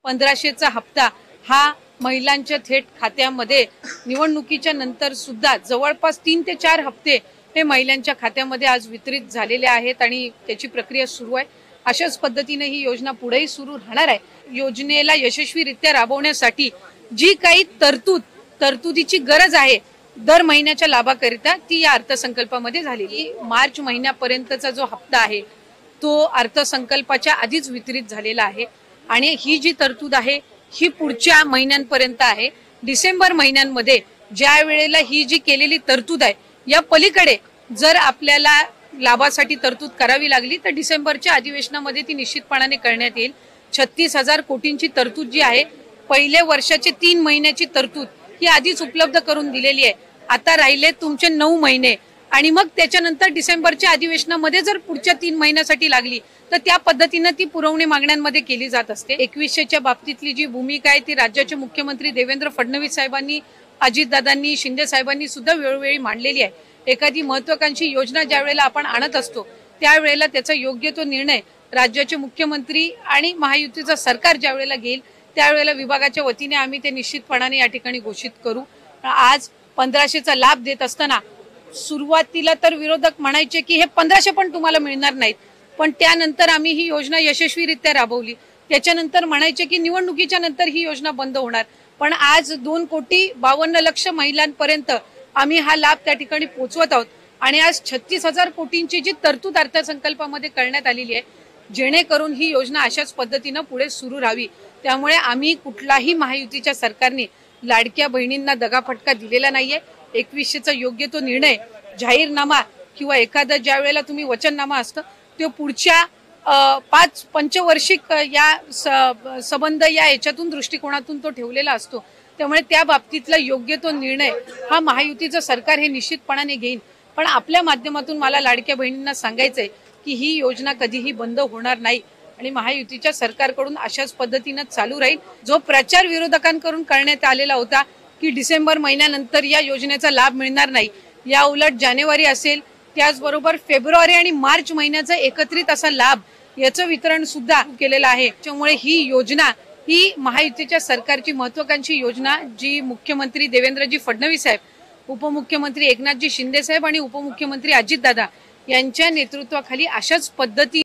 1500चा हप्ता हा महिलांच्या थेट खात्यामध्ये निवडणुकीच्या नंतर सुद्धा जवळपास 3 ते 4 हप्ते हे महिलांच्या खात्यामध्ये आज वितरित झालेले आहेत आणि त्याची प्रक्रिया सुरू आहे। अशाच पद्धतीने ही योजना पुढेही सुरू राहणार आहे। योजनेला यशस्वीरित्या राबवण्यासाठी जी काही तरतुदीची गरज आहे दर महिन्याच्या लाभाकरिता ती या अर्थसंकल्पामध्ये झालेली। मार्च महिन्यापर्यंतचा जो हप्ता आहे तो अर्थसंकल्पाच्या आधीच वितरित झालेला आहे आणि ही जी तरतूद आहे ही पुढच्या महिन्यांपर्यंत आहे। डिसेंबर महिन्यांमध्ये ज्या वेळेला ही जी केलेली तरतूद आहे या पलीकडे जर आपल्याला लाभासाठी तरतूद करावी लागली तर डिसेंबरच्या अधिवेशनामध्ये ती निश्चितपणाने करण्यात येईल। 36,000 कोटींची तरतूद जी आहे पहिल्या वर्षाचे 3 महिन्याची तरतूद ही आधीच उपलब्ध करून दिलेली आहे। आता राहिले तुमचे 9 महिने आणि मग त्याच्यानंतर डिसेंबरच्या अधिवेशनामध्ये जर पुढच्या 3 महिन्यासाठी लागली तर त्या पद्धतीने ती पुरवणी मागण्यांमध्ये केली जात असते। 2100च्या बाबतीतली जी भूमिका आहे ती राज्याचे मुख्यमंत्री देवेंद्र फडणवीस साहेबांनी, अजितदादांनी, शिंदे साहेबांनी सुद्धा वेळोवेळी मांडलेली आहे। एखादी महत्त्वाकांक्षी योजना ज्या वेळेला आपण आणत असतो त्यावेळेला त्याचा योग्य तो निर्णय राज्याचे मुख्यमंत्री आणि महायुतीचं सरकार ज्या वेळेला घेईल त्यावेळेला विभागाच्या वतीने आम्ही ते निश्चितपणाने या ठिकाणी घोषित करू। आज 1500चा लाभ देत असताना सुरुवातीला तर विरोधक म्हणायचे की हे 1500 पण तुम्हाला मिळणार नाहीत, पण त्यानंतर आम्ही ही योजना यशस्वीरित्या राबवली। त्याच्यानंतर म्हणायचे की निवडणुकीच्या नंतर ही योजना बंद होणार, पण आज 2,52,00,000 महिलांपर्यंत आम्ही हा लाभ त्या ठिकाणी पोहोचवत आहोत आणि आज 36,000 कोटींची जी तरतूद अर्थसंकल्पामध्ये करण्यात आलेली आहे जेणेकरून ही योजना अशाच पद्धतीने पुढे सुरू राहावी। त्यामुळे आम्ही कुठलाही महायुतीच्या सरकारने लाडक्या बहिणींना दगाफटका दिलेला नाहीये। 2100चा योग्य तो निर्णय जाहीरनामा किंवा एखादा ज्या वेळेला तुम्ही वचननामा असतं तो पुढच्या 5 पंचवार्षिक या संबंध या याच्यातून दृष्टिकोनातून तो ठेवलेला असतो। त्यामुळे त्या बाबतीतला योग्य तो निर्णय हा महायुतीचं सरकार हे निश्चितपणाने घेईल। पण आपल्या माध्यमातून मला लाडक्या बहिणींना सांगायचंय की ही योजना कधीही बंद होणार नाही आणि महायुतीच्या सरकारकडून अशाच पद्धतीने चालू राहील। जो प्रचार विरोधकांकडून करण्यात आलेला होता की डिसेंबर महिन्यानंतर या योजनेचा लाभ मिळणार नाही, या उलट जानेवारी असेल त्याचबरोबर फेब्रुवारी आणि मार्च महिन्याचा एकत्रित असा लाभ याचं वितरण सुद्धा केलेलं आहे। त्यामुळे ही योजना ही महायुतीच्या सरकारची महत्त्वाकांक्षी योजना जी मुख्यमंत्री देवेंद्रजी फडणवीस साहेब, उपमुख्यमंत्री एकनाथजी शिंदे साहेब आणि उपमुख्यमंत्री अजितदादा यांच्या नेतृत्वाखाली अशाच पद्धती